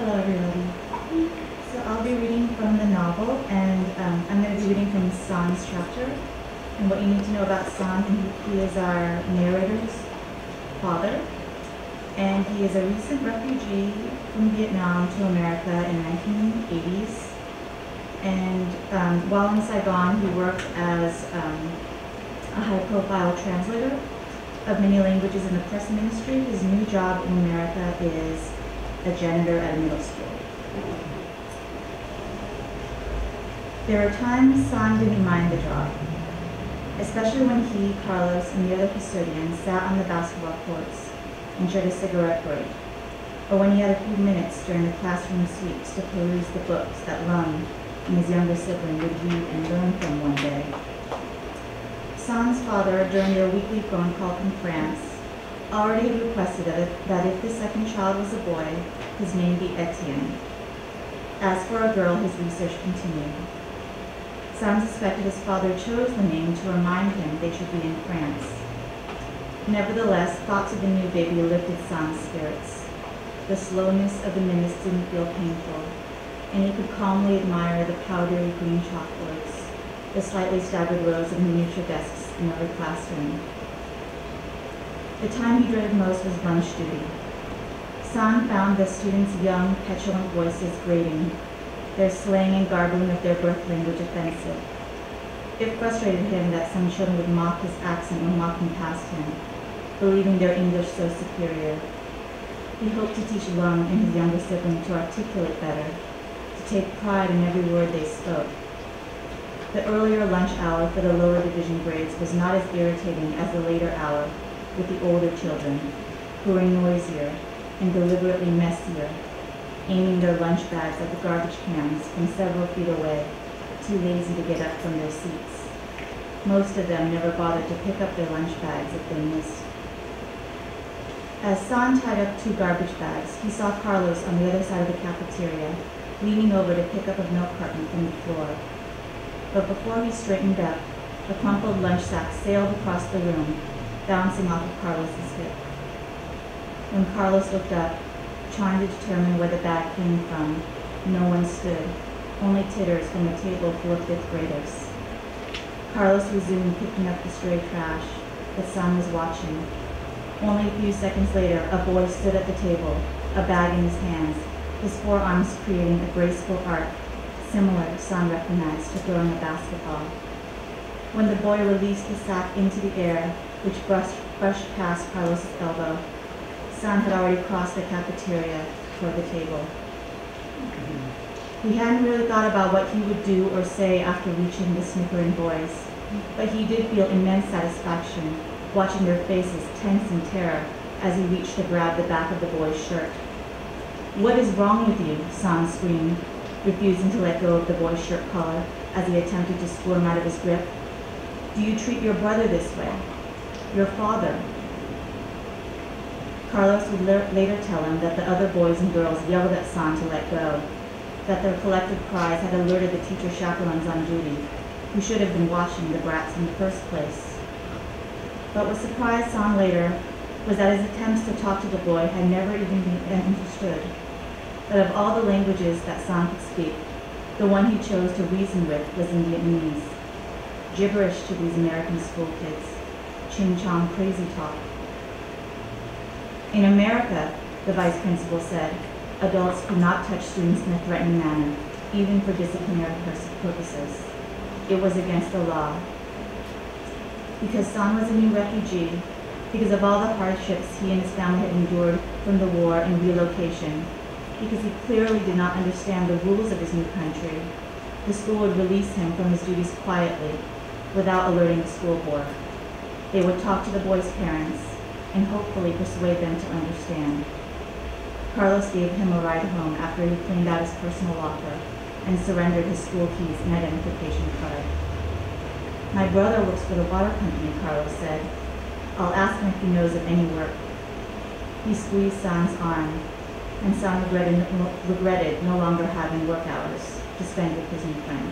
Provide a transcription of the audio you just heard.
Hello, everybody. So I'll be reading from the novel, and I'm going to be reading from San's chapter. And what you need to know about San, he is our narrator's father, and he is a recent refugee from Vietnam to America in the 1980s. And while in Saigon, he worked as a high-profile translator of many languages in the press ministry. His new job in America is a janitor at a middle school. There are times San didn't mind the job, especially when he, Carlos, and the other custodians sat on the basketball courts and shared a cigarette break, or when he had a few minutes during the classroom sweeps to peruse the books that Lung and his younger sibling would read and learn from one day. San's father, during their weekly phone call from France, already had requested that if the second child was a boy, his name be Etienne. As for a girl, his research continued. San suspected his father chose the name to remind him they should be in France. Nevertheless, thoughts of the new baby lifted San's spirits. The slowness of the minutes didn't feel painful, and he could calmly admire the powdery green chalkboards, the slightly staggered rows of miniature desks in every classroom. The time he dreaded most was lunch duty. San found the students' young, petulant voices grating, their slang and garbling of their birth language offensive. It frustrated him that some children would mock his accent when walking past him, believing their English so superior. He hoped to teach Lung and his younger sibling to articulate better, to take pride in every word they spoke. The earlier lunch hour for the lower division grades was not as irritating as the later hour with the older children, who were noisier and deliberately messier, aiming their lunch bags at the garbage cans from several feet away, too lazy to get up from their seats. Most of them never bothered to pick up their lunch bags if they missed. As San tied up 2 garbage bags, he saw Carlos on the other side of the cafeteria, leaning over to pick up a milk carton from the floor. But before he straightened up, the crumpled lunch sack sailed across the room, bouncing off of Carlos's hip. When Carlos looked up, trying to determine where the bag came from, no one stood, only titters from a table full of 5th graders. Carlos resumed picking up the stray trash, but San was watching. Only a few seconds later, a boy stood at the table, a bag in his hands, his forearms creating a graceful arc, similar, San recognized, to throwing a basketball. When the boy released the sack into the air, which brushed past Carlos's elbow, San had already crossed the cafeteria toward the table. He hadn't really thought about what he would do or say after reaching the snickering boys, but he did feel immense satisfaction watching their faces tense in terror as he reached to grab the back of the boy's shirt. "What is wrong with you?" San screamed, refusing to let go of the boy's shirt collar as he attempted to squirm out of his grip. "Do you treat your brother this way? Your father?" Carlos would later tell him that the other boys and girls yelled at San to let go, that their collective cries had alerted the teacher chaperones on duty, who should have been watching the brats in the first place. But what surprised San later was that his attempts to talk to the boy had never even been understood, that of all the languages that San could speak, the one he chose to reason with was in Vietnamese, gibberish to these American school kids, ching-chong crazy talk. In America, the vice principal said, adults could not touch students in a threatening manner, even for disciplinary purposes. It was against the law. Because San was a new refugee, because of all the hardships he and his family had endured from the war and relocation, because he clearly did not understand the rules of his new country, the school would release him from his duties quietly, without alerting the school board. They would talk to the boys' parents, and hopefully persuade them to understand. Carlos gave him a ride home after he cleaned out his personal locker and surrendered his school keys and identification card. "My brother works for the water company," Carlos said. "I'll ask him if he knows of any work." He squeezed San's arm, and San regretted no longer having work hours to spend with his new friend.